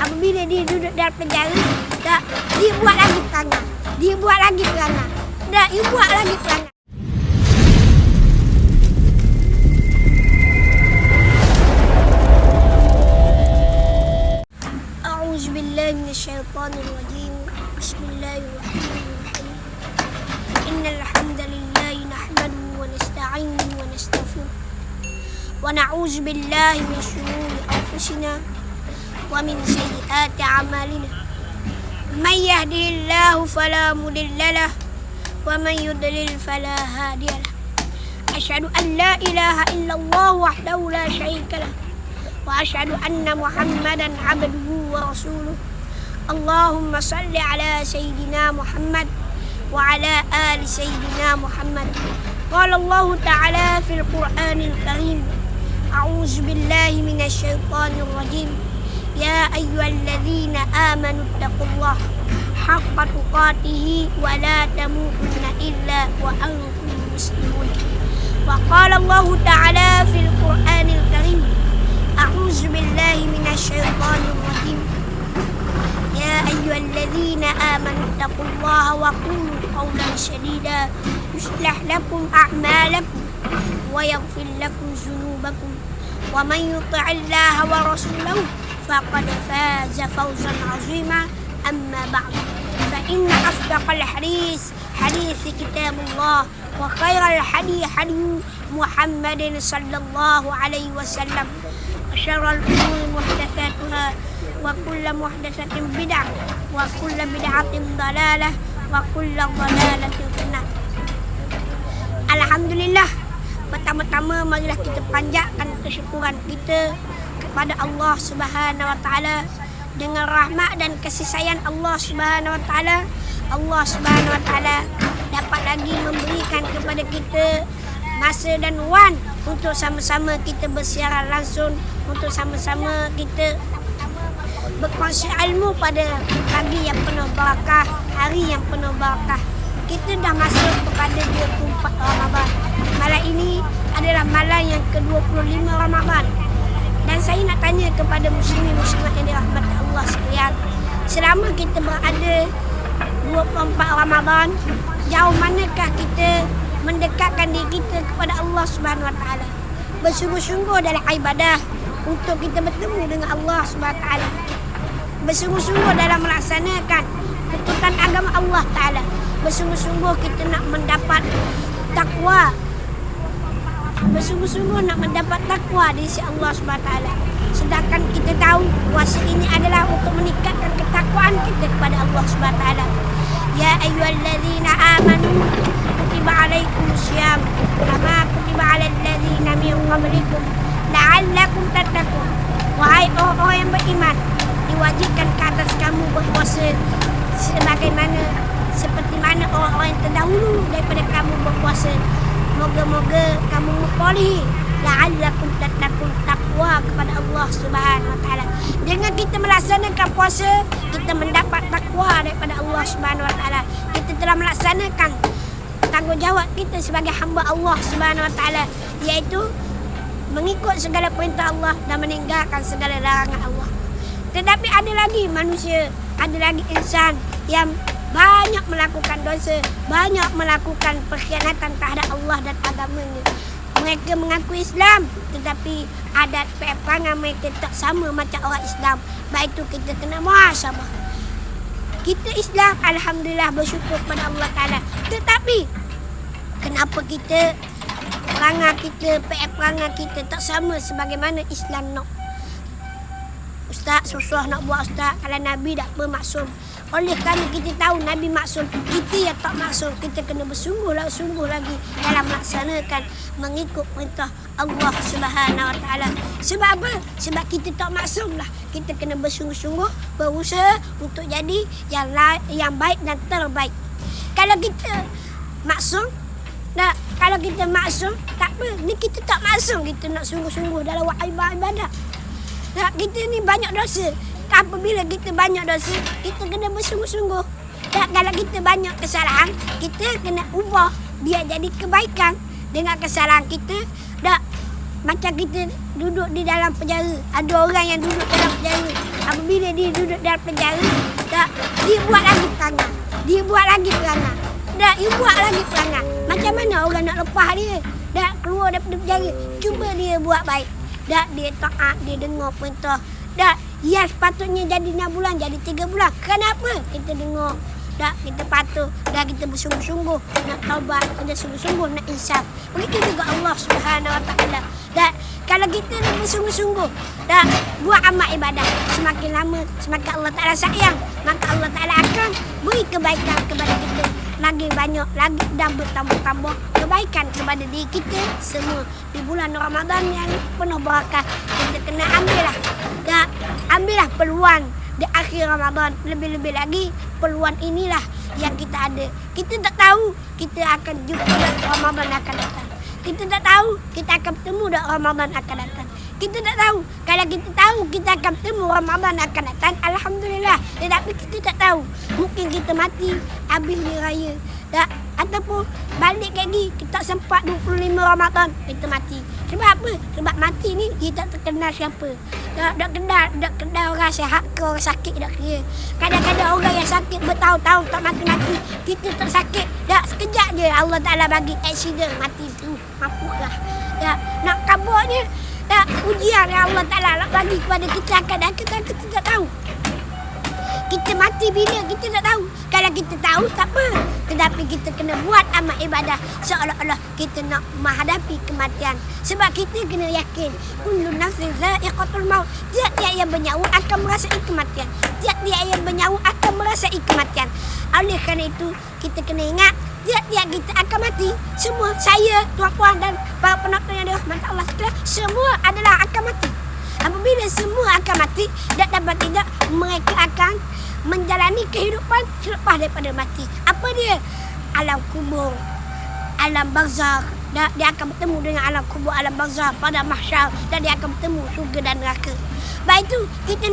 Apabila dia duduk dalam penjara, dah dia buat lagi perangai. Dia buat lagi perangai. Dah dia buat lagi perangai. A'udzubillahi minasyaitonirrajim. Bismillahirrahmanirrahim. Innal hamdalillah nahmaduhu wa nasta'inuhu wa nastaghfiruh. Wa na'udzu billahi min shururi anfusina wa min sayyiati a'malina. May yahdihillahu fala mudilla lahu wa man yudlil fala hadiya lahu. Asyhadu an la ilaha illallah wahdahu la syarika lahu wa asyhadu anna Muhammadan 'abduhu wa rasuluh. Allahumma salli ala sayyidina Muhammad wa ala ali sayyidina Muhammad. Qala Allah ta'ala fil Qur'anil Karim. A'udzu billahi minasy syaithanir rajim. Ya ayyuhalladzina amanu taqullaha haqqa tuqatih wa la tamutunna illa wa antum muslimun. Wa qala Allah ta'ala fil Qur'anil Karim. A'udzu billahi minasy syaithanir rajim. Ya ayyuhalladzina amanu taqullaha wa qulu qawlan sadida yuslih lakum a'malakum wa yaghfir lakum dzunubakum wa man yuti'illaha wa rasulahu faqad faza fawzan 'azima. Amma ba'd, fa inna asdaqal hadits kitabullah wa khairal hadi Muhammadin sallallahu alaihi wasallam wa syarrul umuri muhdatsatuha wa kullu muhdatsatin bid'ah wa kullu bid'atin dhalalah wa kullu dhalalatin finnar. Alhamdulillah, pertama-tama marilah kita panjatkan kesyukuran kita kepada Allah Subhanahu wa taala. Dengan rahmat dan kasih sayang Allah Subhanahu wa taala, Allah Subhanahu wa taala dapat lagi memberikan kepada kita masa dan wan untuk sama-sama kita bersiaran langsung, untuk sama-sama kita berkongsi ilmu pada pagi yang penuh barakah, hari yang penuh barakah. Kita dah masuk kepada 24 Ramadan. Malam ini adalah malam yang ke-25 Ramadan. Dan saya nak tanya kepada muslimin-muslimat yang dirahmati Allah sekalian, selama kita berada 24 Ramadan, jauh manakah kita mendekatkan diri kita kepada Allah Subhanahu wa taala? Bersungguh-sungguh dalam ibadah untuk kita bertemu dengan Allah Subhanahu wa taala. Bersungguh-sungguh dalam melaksanakan tuntutan agama Allah taala. Bersungguh-sungguh kita nak mendapat takwa. Bersungguh-sungguh nak mendapat takwa di sisi Allah SWT. Sedangkan kita tahu puasa ini adalah untuk meningkatkan ketakwaan kita kepada Allah SWT. Ya ayyuhalladzina amanu kutiba alaikumusiyam kama kutiba alal ladzina min qablikum la'allakum tattaqun. Wahai orang-orang yang beriman, diwajibkan ke atas kamu berpuasa seperti mana orang-orang yang terdahulu daripada kamu berpuasa. Moga-moga kamu memperoleh la'allakum tattaqun, takwa kepada Allah Subhanahu wa taala. Dengan kita melaksanakan puasa, kita mendapat takwa daripada Allah Subhanahu wa taala. Kita telah melaksanakan tanggungjawab kita sebagai hamba Allah Subhanahu wa taala, iaitu mengikut segala perintah Allah dan meninggalkan segala larangan Allah. Tetapi ada lagi manusia, ada lagi insan yang banyak melakukan dosa, banyak melakukan perkhianatan terhadap Allah dan agamanya. Mereka mengaku Islam, tetapi adat perangai mereka tak sama macam orang Islam. Baik itu kita kena muhasabah. Kita Islam, alhamdulillah, bersyukur kepada Allah Ta'ala. Tetapi kenapa kita perangai kita tak sama sebagaimana Islam nak? Ustaz susah nak buat ustaz kalau Nabi tak bermaksum. Oleh kerana kita tahu Nabi maksum, kita yang tak maksum, kita kena bersungguh lagi dalam melaksanakan mengikut perintah Allah Subhanahu wa taala. Sebab apa? Sebab kita tak maksum lah. Kita kena bersungguh-sungguh berusaha untuk jadi yang baik dan terbaik. Kalau kita maksum, kalau kita maksum, tak apa. Ni kita tak maksum, kita nak sungguh-sungguh dalam ibadah. Kita ni banyak dosa. Apabila kita banyak dosa, kita kena bersungguh-sungguh. Kalau kita banyak kesalahan, kita kena ubah biar jadi kebaikan. Dengan kesalahan kita, macam kita duduk di dalam penjara. Ada orang yang duduk dalam penjara. Apabila dia dalam penjara, dah dia buat lagi perangai. Dia buat lagi perangai. Dah dia buat lagi perangai. Macam mana orang nak lepas dia? Dah keluar daripada penjara. Cuba dia buat baik. Dah dia taat, dia dengar perintah. Dah yang sepatutnya jadi 6 bulan, jadi 3 bulan. Kenapa? Kita dengar. Dah kita patuh, dah kita bersungguh-sungguh nak taubat, kita sungguh-sungguh nak insaf. Begitu juga Allah Subhanahu Wa Taala. Dah kalau kita ni bersungguh-sungguh, dah buat amal ibadah, semakin lama semakin Allah Taala sayang, maka Allah Taala akan beri kebaikan kepada kita lagi banyak lagi dan bertambah-tambah kebaikan kepada diri kita semua di bulan Ramadan yang penuh barakah. Kita kena ambillah peluang di akhir Ramadan, lebih-lebih lagi peluang inilah yang kita ada. Kita tak tahu kita akan jumpa Ramadan akan datang. Kita tak tahu kita akan bertemu dengan Ramadan akan datang. Kita tak tahu. Kalau kita tahu kita akan bertemu Ramadan akan datang, alhamdulillah. Tetapi kita tak tahu. Mungkin kita mati habis ni raya. Tak, ataupun balik lagi kita sempat 25 Ramadan kita mati. Sebab apa? Sebab mati ni kita tak terkenal siapa. Tak kenal orang sihat ke orang sakit tak kira. Kadang-kadang orang yang sakit bertahun-tahun tak mati-mati. Kita tak sakit. Tak sekejap je Allah Ta'ala bagi aksiden mati tu. Mampukah. Tak nak kabarnya. Tak ujian yang Allah Ta'ala nak bagi kepada kita akan datang kita tak tahu. Kita mati bila kita tak tahu. Kalau kita tahu tak apa. Tetapi kita kena buat amal ibadah seolah-olah kita nak menghadapi kematian. Sebab kita kena yakin kullu nafsin dha'iqatul maut. Tiap-tiap yang bernyawa akan merasai kematian. Tiap-tiap yang bernyawa akan merasai kematian. Oleh kerana itu kita kena ingat tiap-tiap kita akan mati. Semua saya, tuan-puan dan para penonton yang dirahmati Allah sekalian, semua adalah akan mati. Apabila semua akan mati, tak dapat tidak mereka akan menjalani kehidupan selepas daripada mati. Apa dia? Alam kubur, alam barzakh. Dia akan bertemu dengan alam kubur, alam barzakh pada mahsyar, dan dia akan bertemu syurga dan neraka. Baik itu kita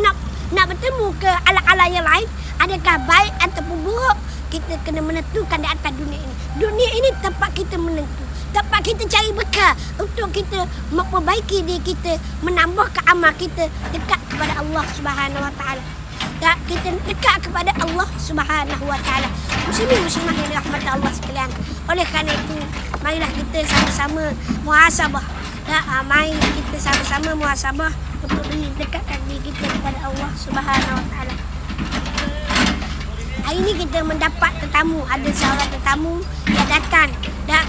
nak bertemu ke alam-alam yang lain, adakah baik ataupun buruk, kita kena menentukan di atas dunia ini. Dunia ini tempat kita menentu, tempat kita cari bekal untuk kita memperbaiki diri kita, menambahkan amal kita dekat kepada Allah Subhanahu Wa Taala. Tak, kita dekat kepada Allah Subhanahu Wa Taala. Muslimin-muslimat yang dirahmati Allah sekalian. Oleh kerana itu, marilah kita sama-sama muhasabah. Mari kita sama-sama muhasabah untuk dekatkan diri kita kepada Allah Subhanahu Wa Taala. Hari ini kita mendapat tetamu. Ada seorang tetamu yang datang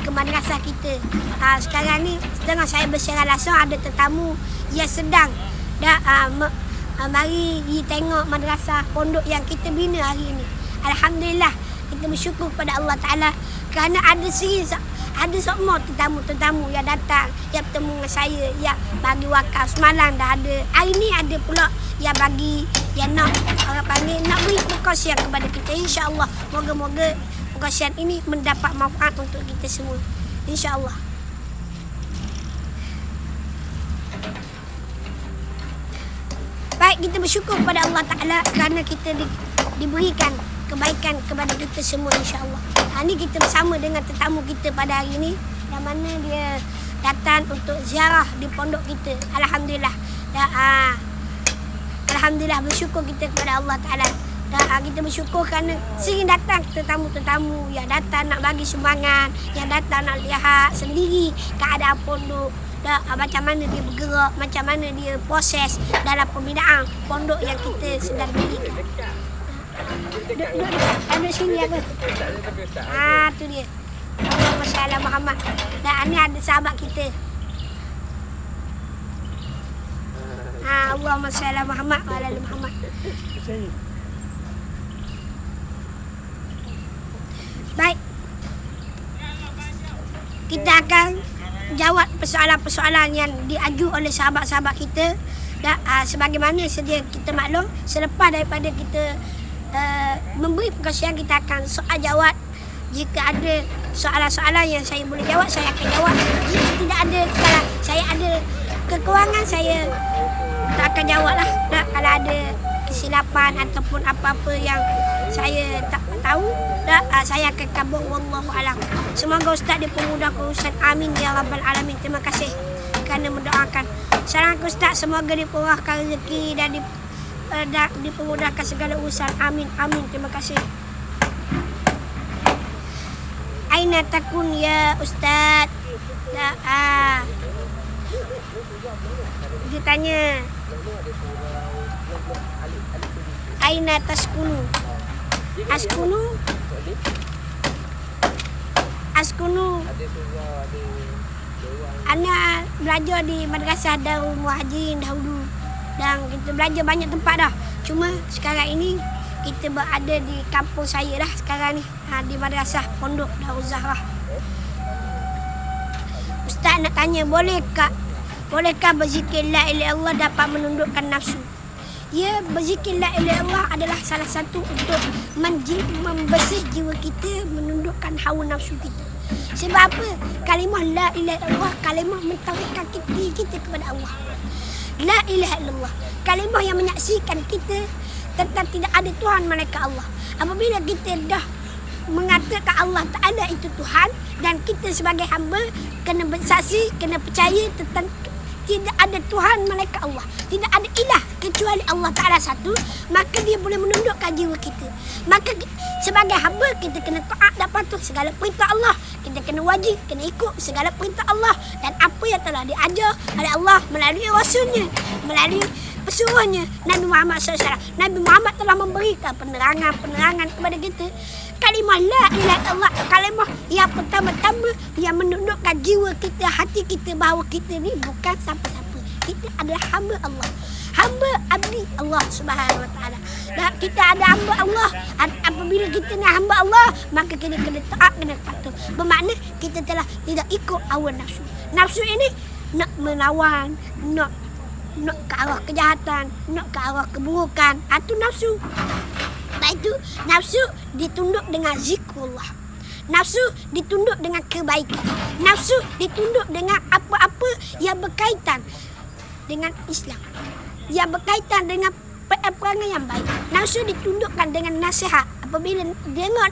ke madrasah kita. Sekarang ni setengah saya bersiaran langsung, ada tetamu yang sedang mari tengok madrasah pondok yang kita bina hari ini. Alhamdulillah, kita bersyukur kepada Allah Ta'ala kerana ada semua tetamu-tetamu yang datang, yang bertemu dengan saya, yang bagi wakaf. Semalam dah ada. Hari ni ada pula yang bagi, yang nak orang panggil, nak beri perkongsian kepada kita. InsyaAllah, moga-moga perkongsian ini mendapat manfaat untuk kita semua. InsyaAllah. Baik, kita bersyukur kepada Allah Ta'ala kerana kita diberikan kebaikan kepada kita semua, insyaAllah. Ini kita bersama dengan tetamu kita pada hari ini, yang mana dia datang untuk ziarah di pondok kita. Alhamdulillah. Alhamdulillah, bersyukur kita kepada Allah Ta'ala. Kita bersyukur kerana sering datang tetamu-tetamu yang datang nak bagi sumbangan, yang datang nak lihat sendiri keadaan pondok. Macam mana dia bergerak, macam mana dia proses dalam pembinaan pondok yang kita sedang dirikan. Duduk sini apa? Tu dia. Allahumma shalli Muhammad. Dan ni ada sahabat kita. Allahumma shalli Muhammad wa ala ali Muhammad. Baik. Kita akan jawab persoalan-persoalan yang diaju oleh sahabat-sahabat kita. Sebagaimana sedia kita maklum, selepas daripada kita memberi perkongsian, kita akan soal jawab. Jika ada soalan-soalan yang saya boleh jawab, saya akan jawab. Jika tidak ada, kalau saya ada kekurangan, saya tak akan jawab lah. Kalau ada kesilapan ataupun apa-apa yang saya tak tahu, saya akan kabur. Wallahu a'lam. Semoga Ustaz dipermudahkan urusan. Amin ya rabbal alamin. Terima kasih kerana mendoakan. Salam Ustaz, semoga dipermudahkan rezeki dan dipermudahkan segala urusan. Amin, amin. Terima kasih. Aina takun ya Ustaz? Ditanya. Aina taskunu? Askunu. Anak belajar di Madrasah Darul Muhajirin dahulu. Dan kita belajar banyak tempat dah. Cuma sekarang ini kita berada di kampung saya dah sekarang ni. Di Madrasah Pondok Darul Zahra. Ustaz nak tanya, bolehkah berzikir la ilaha illallah dapat menundukkan nafsu? Ya, berzikir la ilaha illallah adalah salah satu untuk membersih jiwa kita, menundukkan hawa nafsu kita. Sebab apa? Kalimah la ilaha illallah, kalimah mentauhidkan kita kepada Allah. La ilaha illallah, kalimah yang menyaksikan kita tentang tidak ada Tuhan melainkan Allah. Apabila kita dah mengatakan Allah Ta'ala itu Tuhan, dan kita sebagai hamba kena bersaksi, kena percaya tentang tidak ada Tuhan melainkan Allah, tidak ada ilah kecuali Allah Ta'ala satu, maka dia boleh menundukkan jiwa kita. Maka sebagai hamba kita kena taat dan patuh segala perintah Allah. Kita kena wajib, kena ikut segala perintah Allah dan apa yang telah diajar oleh Allah melalui Rasulnya, melalui pesuruhnya Nabi Muhammad SAW. Nabi Muhammad telah memberikan penerangan kepada kita. Kalimah la ilaha illallah, kalimah yang pertama-tama yang menundukkan jiwa kita, hati kita, bahawa kita ni bukan siapa-siapa. Kita adalah hamba Allah, hamba abdi Allah Subhanahu Wa Taala. Dan kita ada hamba Allah. Apabila kita ni hamba Allah, maka kita kena taat, kena patuh. Bermakna kita telah tidak ikut hawa nafsu. Nafsu ini nak melawan, nak ke arah kejahatan, nak ke arah keburukan. Itu nafsu. Itu nafsu ditunduk dengan zikrullah. Nafsu ditunduk dengan kebaikan. Nafsu ditunduk dengan apa-apa yang berkaitan dengan Islam, yang berkaitan dengan perangai yang baik. Nafsu ditundukkan dengan nasihat. Apabila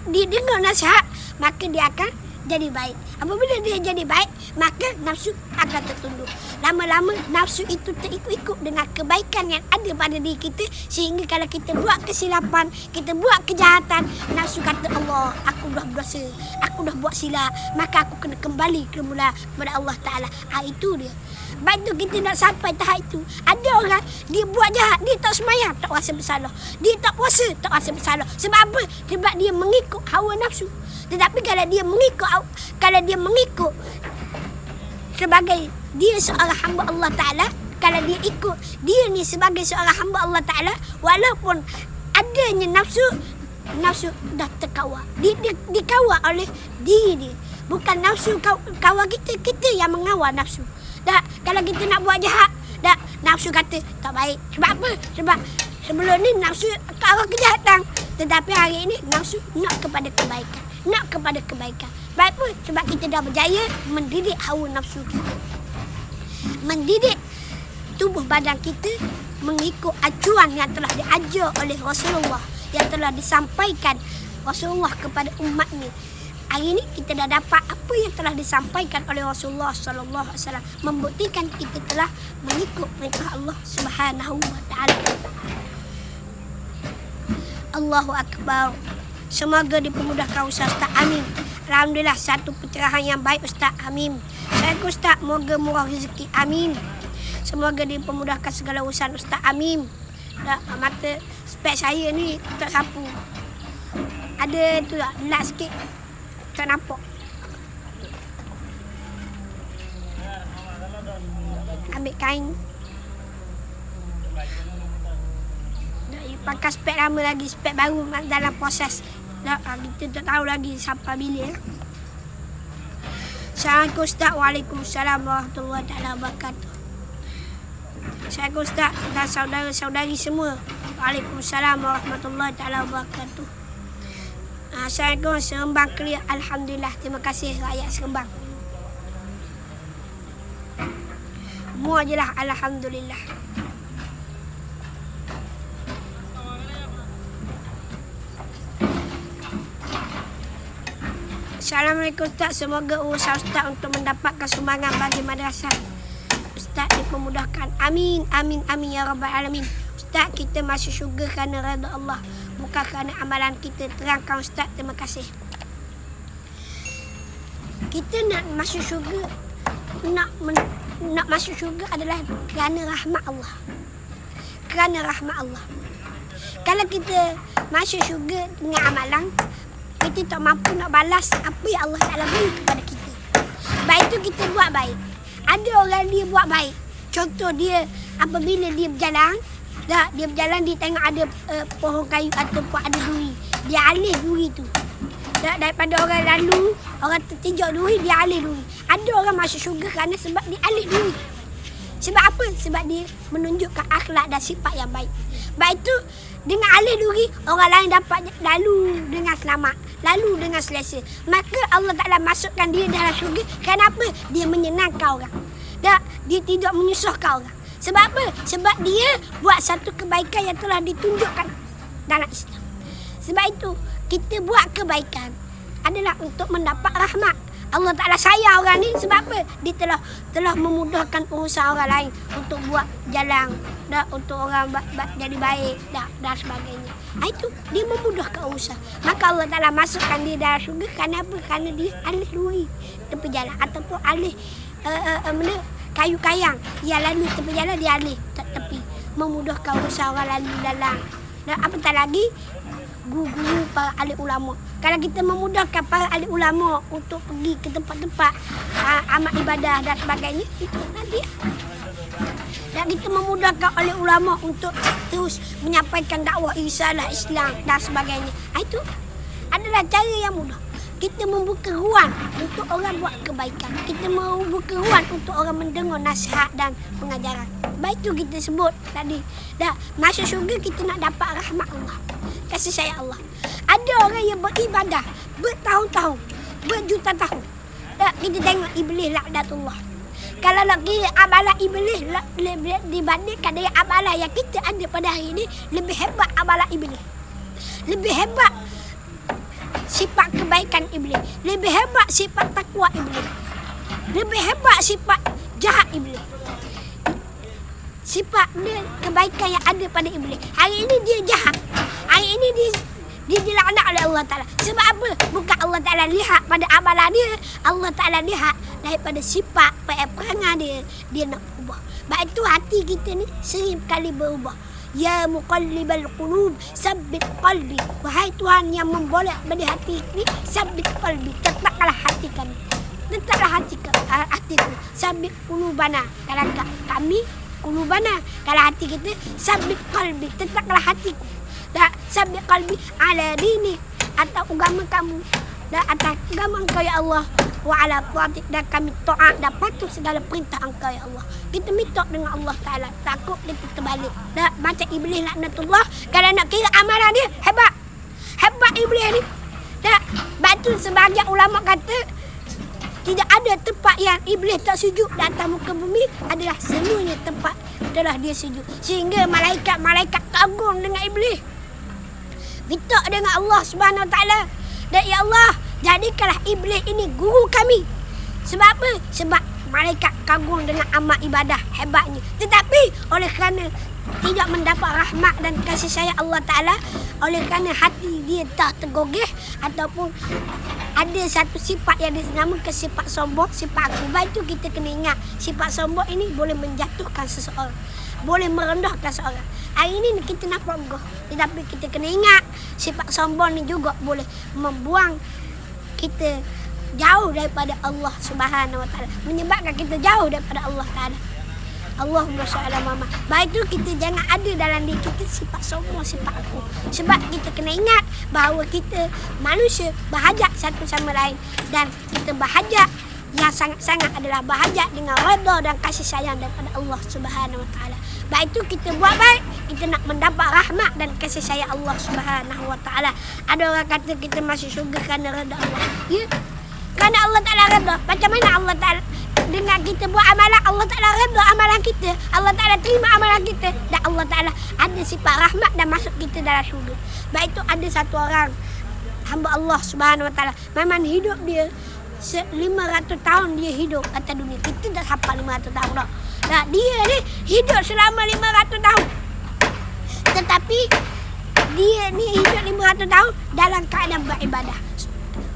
didengar nasihat, maka dia akan jadi baik. Apabila dia jadi baik, maka nafsu akan tertunduk. Lama-lama nafsu itu terikut-ikut dengan kebaikan yang ada pada diri kita, sehingga kalau kita buat kesilapan, kita buat kejahatan, nafsu kata, Allah, aku dah berdosa, aku dah buat silap, maka aku kena kembali kepada Allah Ta'ala. Itu dia. Baik tu kita nak sampai tahap itu. Ada orang dia buat jahat, dia tak sembahyang, tak rasa bersalah. Dia tak puasa, tak rasa bersalah. Sebab apa? Sebab dia mengikut hawa nafsu. Tetapi kalau dia mengikut sebagai dia seorang hamba Allah Ta'ala, kalau dia ikut dia ni sebagai seorang hamba Allah Ta'ala, walaupun adanya nafsu dah terkawal. Dia dikawal oleh diri dia. Bukan nafsu kawal kita yang mengawal nafsu. Dah, kalau kita nak buat jahat, dah nafsu kata tak baik. Sebab apa? Sebab sebelum ni nafsu ke arah kejahatan, tetapi hari ini nafsu nak kepada kebaikan. Nak kepada kebaikan. Baik pun sebab kita dah berjaya mendidik hawa nafsu kita, mendidik tubuh badan kita mengikut acuan yang telah diajar oleh Rasulullah, yang telah disampaikan Rasulullah kepada umat ni. Hari ini kita dah dapat apa yang telah disampaikan oleh Rasulullah sallallahu alaihi wasallam, membuktikan kita telah mengikut perintah Allah Subhanahu wa taala. Allahu akbar. Semoga dipermudahkan Ustaz. Amin. Alhamdulillah, satu pencerahan yang baik Ustaz. Amin. Saya Ustaz, moga murah rezeki. Amin. Semoga dipermudahkan segala urusan Ustaz. Amin. Mata spek saya ni tak sapu. Ada tu tak, gelap sikit. Tak nampak. Ambil kain. Pakai spek lama lagi, spek baru dalam proses. Kita tak tahu lagi sampai bila. Assalamualaikum Ustaz. Waalaikumsalam warahmatullahi wabarakatuh. Assalamualaikum Ustaz dan saudara-saudari semua. Waalaikumsalam warahmatullahi wabarakatuh. Assalamualaikum. Seremban clear. Alhamdulillah. Terima kasih rakyat Seremban. Semua je lah. Alhamdulillah. Assalamualaikum Ustaz. Semoga usaha Ustaz untuk mendapatkan sumbangan bagi madrasah Ustaz dipermudahkan. Amin, amin, amin ya rabbal alamin. Ustaz, kita masuk syurga kerana redha Allah, bukan kerana amalan kita. Terangkan Ustaz, terima kasih. Kita nak masuk syurga, nak masuk syurga adalah kerana rahmat Allah. Kerana rahmat Allah. Kalau kita masuk syurga dengan amalan, kita tak mampu nak balas apa yang Allah Ta'ala beri kepada kita. Baik tu kita buat baik. Ada orang dia buat baik. Contoh dia apabila dia berjalan, dia berjalan, dia tengok ada pohon kayu ataupun ada duri. Dia alih duri tu. Daripada orang lalu, orang tertijak duri, dia alih duri. Ada orang masuk syurga kerana sebab dia alih duri. Sebab apa? Sebab dia menunjukkan akhlak dan sifat yang baik. Baik tu, dengan alih duri, orang lain dapat lalu dengan selamat, lalu dengan selesa. Maka Allah Ta'ala masukkan dia dalam syurga. Kenapa? Dia menyenangkan orang. Dia tidak menyusahkan orang. Sebab apa? Sebab dia buat satu kebaikan yang telah ditunjukkan dalam Islam. Sebab itu, kita buat kebaikan adalah untuk mendapat rahmat. Allah Ta'ala sayang orang ni sebab apa? Dia telah memudahkan urusan orang lain untuk buat jalan, untuk orang jadi baik dan sebagainya. Itu dia memudahkan urusan. Maka Allah Ta'ala masukkan dia dalam syurga kerana apa? Kerana dia alih duri tepi jalan ataupun alih kayu kayang yang lalu tepi jalan, dia alih tepi, memudahkan urusan orang lalu dalam. Dan apatah lagi guru-guru para ahli ulama. Kalau kita memudahkan para ahli ulama untuk pergi ke tempat-tempat amal ibadah dan sebagainya, itu nanti. Dan kita memudahkan oleh ulama untuk terus menyampaikan dakwah risalah Islam dan sebagainya. Itu adalah cara yang mudah. Kita membuka ruang untuk orang buat kebaikan. Kita membuka ruang untuk orang mendengar nasihat dan pengajaran. Baik tu kita sebut tadi. Dah masuk syurga kita nak dapat rahmat Allah, kasih sayang Allah. Ada orang yang beribadah bertahun-tahun, berjuta tahun. Dah kita tengok iblis laknatullah. Kalau nak kira amalan iblis dibandingkan dengan amalan yang kita ada pada hari ini, lebih hebat amalan iblis. Lebih hebat sifat kebaikan iblis. Lebih hebat sifat takwa iblis. Lebih hebat sifat jahat iblis. Sifat kebaikan yang ada pada iblis. Hari ini dia jahat. Hari ini dia dilaknat oleh Allah Ta'ala. Sebab apa? Bukan Allah Ta'ala lihat pada amalan dia. Allah Ta'ala lihat daripada sifat perangai dia. Dia nak berubah. Baik itu hati kita ni sering kali berubah. Ya muqallibal qulub, sabbit qalbi. Wahai Tuhan yang membolak balik hati ni, sabbit qalbi. Tetaplah hati kami. Tetaplah hatiku. Sabbit qulubana. Kalau kami, qulubana. Kalau hati kita, sabbit qalbi. Tetaplah hatiku. Dan sabbit qalbi ala dini. Atas agama kamu. Dan atas agama engkau ya Allah. Wa ala ta'atik, dan kami taat dan patuh segala perintah engkau ya Allah. Kita minta dengan Allah Ta'ala, takut kita terbalik. Dan macam iblis laknatullah, kalau nak kira amalan dia hebat iblis ni. Dan batu sebagian ulama kata tidak ada tempat yang iblis tak sujud di atas muka bumi, adalah semuanya tempat telah dia sujud. Sehingga malaikat kagum dengan iblis. Minta dengan Allah Subhanahu Wa Ta'ala, dan ya Allah, jadikanlah iblis ini guru kami. Sebab apa? Sebab malaikat kagum dengan amal ibadah hebatnya. Tetapi oleh kerana tidak mendapat rahmat dan kasih sayang Allah Ta'ala, oleh kerana hati dia tak tergogeh ataupun ada satu sifat yang dinamakan sifat sombong, sifat aku. Baik tu kita kena ingat, sifat sombong ini boleh menjatuhkan seseorang, boleh merendahkan seseorang. Hari ini kita nak bangga, tetapi kita kena ingat sifat sombong ni juga boleh membuang kita jauh daripada Allah Subhanahu Wa Ta'ala, menyebabkan kita jauh daripada Allah Ta'ala. Allahumma sholli Muhammad. Baik tu kita jangan ada dalam diri kita sifat sombong, sifat aku. Sebab kita kena ingat bahawa kita manusia berhajat satu sama lain, dan kita berhajat yang sangat-sangat adalah berhajat dengan redha dan kasih sayang daripada Allah Subhanahu Wa Ta'ala. Baik itu kita buat baik, kita nak mendapat rahmat dan kasih sayang Allah Subhanahu Wa Ta'ala. Ada orang kata kita masuk syurga kerana redha Allah. Ya? Kerana Allah Ta'ala redha. Macam mana Allah Ta'ala dengan kita buat amalan, Allah Ta'ala redha amalan kita, Allah Ta'ala terima amalan kita, dan Allah Ta'ala ada sifat rahmat dan masuk kita dalam syurga. Baik itu ada satu orang hamba Allah Subhanahu Wa Ta'ala, memang hidup dia 500 tahun dia hidup atas dunia. Kita dah sampai 500 tahun dah. Nah, dia ni hidup selama 500 tahun. Tetapi dia ni hidup 500 tahun dalam keadaan beribadah.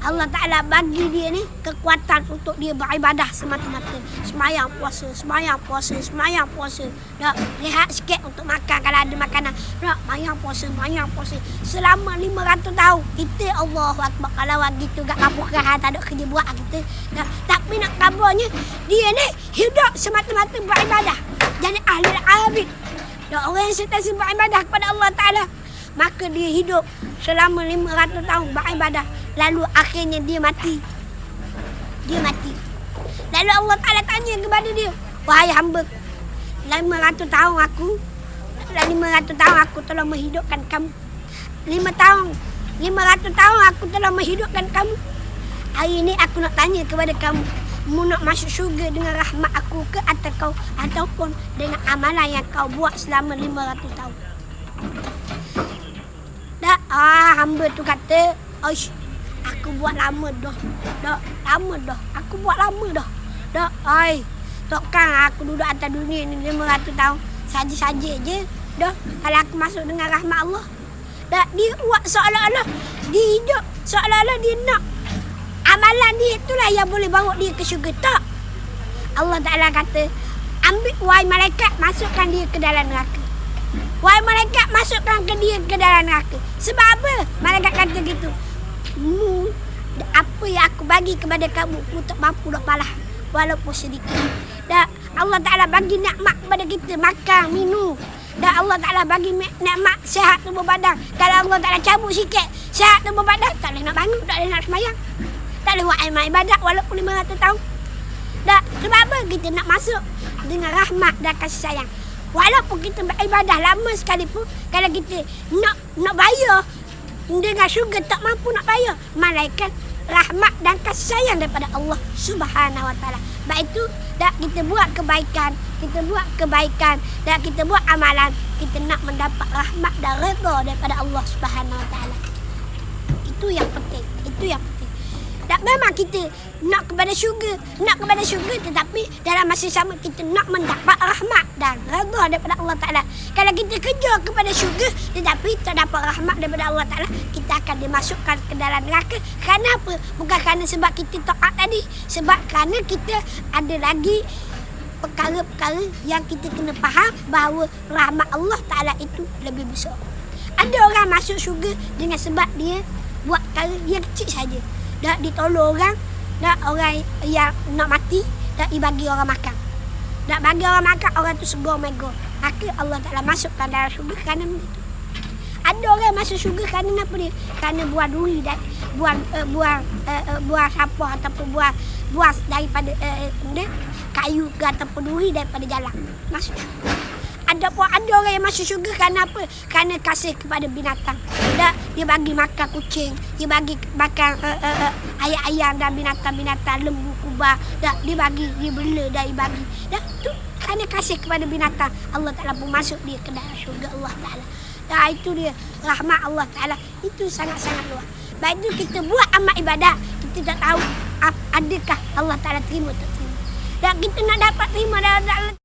Allah Ta'ala bagi dia ni kekuatan untuk dia beribadah semata-mata. Semayang puasa, semayang puasa, semayang puasa. Dah, rehat sikit untuk makan kalau ada makanan. Dah, semayang puasa, semayang puasa. Selama 500 tahun. Kita Allahu Akbar. Kalau gitu gak kapurkan, tak ada kerja buat kita. Dah, tapi nak kabarnya, dia ni hidup semata-mata beribadah. Jadi ahli abid. Dah, orang yang sentiasa beribadah kepada Allah Ta'ala. Maka dia hidup selama 500 tahun beribadah. Lalu akhirnya dia mati. Dia mati. Lalu Allah Ta'ala tanya kepada dia, wahai hamba, 500 tahun aku telah menghidupkan kamu. 500 tahun aku telah menghidupkan kamu. Hari ini aku nak tanya kepada kamu, mu nak masuk syurga dengan rahmat aku ke ataupun dengan amalan yang kau buat selama 500 tahun? Dah, hamba tu kata, oish, aku buat lama dah. Aku buat lama dah. Dah, takkan aku duduk atas dunia ni 500 tahun saja-saja je. Dah, kalau aku masuk dengan rahmat Allah. Dah, dia buat seolah-olah dia hidup, seolah-olah dia nak amalan dia itulah yang boleh bawa dia ke syurga. Tak. Allah Ta'ala kata, ambil wahai malaikat, masukkan dia ke dalam neraka. Wahai malaikat, masukkan dia ke dalam neraka. Sebab apa? Malaikat kata gitu. Apa yang aku bagi kepada kamu, mu tak mampu nak balas walaupun sedikit. Dan Allah Ta'ala bagi nikmat kepada kita, makan, minum. Dan Allah Ta'ala bagi nikmat sihat tubuh badan. Kalau Allah Ta'ala cabut sikit sihat tubuh badan, tak boleh nak bangun, tak boleh nak semayang, tak boleh buat amal ibadat walaupun 500 tahun. Dan sebab apa? Kita nak masuk dengan rahmat dan kasih sayang. Walaupun kita beribadah lama sekalipun, kalau kita nak bayar dengan syurga tak mampu nak bayar, malaikat rahmat dan kasih sayang daripada Allah Subhanahu Wa Taala. Sebab itu dak kita buat kebaikan dan kita buat amalan, kita nak mendapat rahmat dan redha daripada Allah Subhanahu Wa Taala. Itu yang penting. Dan memang kita nak kepada syurga, tetapi dalam masa sama kita nak mendapat rahmat dan redha daripada Allah Ta'ala. Kalau kita kejar kepada syurga tetapi tak dapat rahmat daripada Allah Ta'ala, kita akan dimasukkan ke dalam neraka. Kerana apa? Bukan kerana sebab kita taat tadi, sebab kerana kita ada lagi perkara-perkara yang kita kena faham bahawa rahmat Allah Ta'ala itu lebih besar. Ada orang masuk syurga dengan sebab dia buat perkara yang kecil saja. Dak ditolong orang yang nak mati, dak dibagi orang makan. Dak bagi orang makan, orang tu segar mega. Maka Allah Ta'ala masukkan dalam syurga kerana begitu. Ada orang masuk syurga kerana apa dia? Kerana buah duri dan buah sampah ataupun buah daripada kayu ke ataupun duri daripada jalan. Masuk syurga. Ada orang yang masuk syurga kerana apa? Kerana kasih kepada binatang. Dia bagi makan kucing, dia bagi makan ayam dan binatang-binatang, lembu, kubah. Dia bela dan dia bagi. Tu kerana kasih kepada binatang, Allah Ta'ala pun masuk dia ke dalam syurga Allah Ta'ala. Itu dia rahmat Allah Ta'ala. Itu sangat-sangat luas. Baik itu kita buat amal ibadat, kita tak tahu adakah Allah Ta'ala terima tak terima. Dan kita nak dapat terima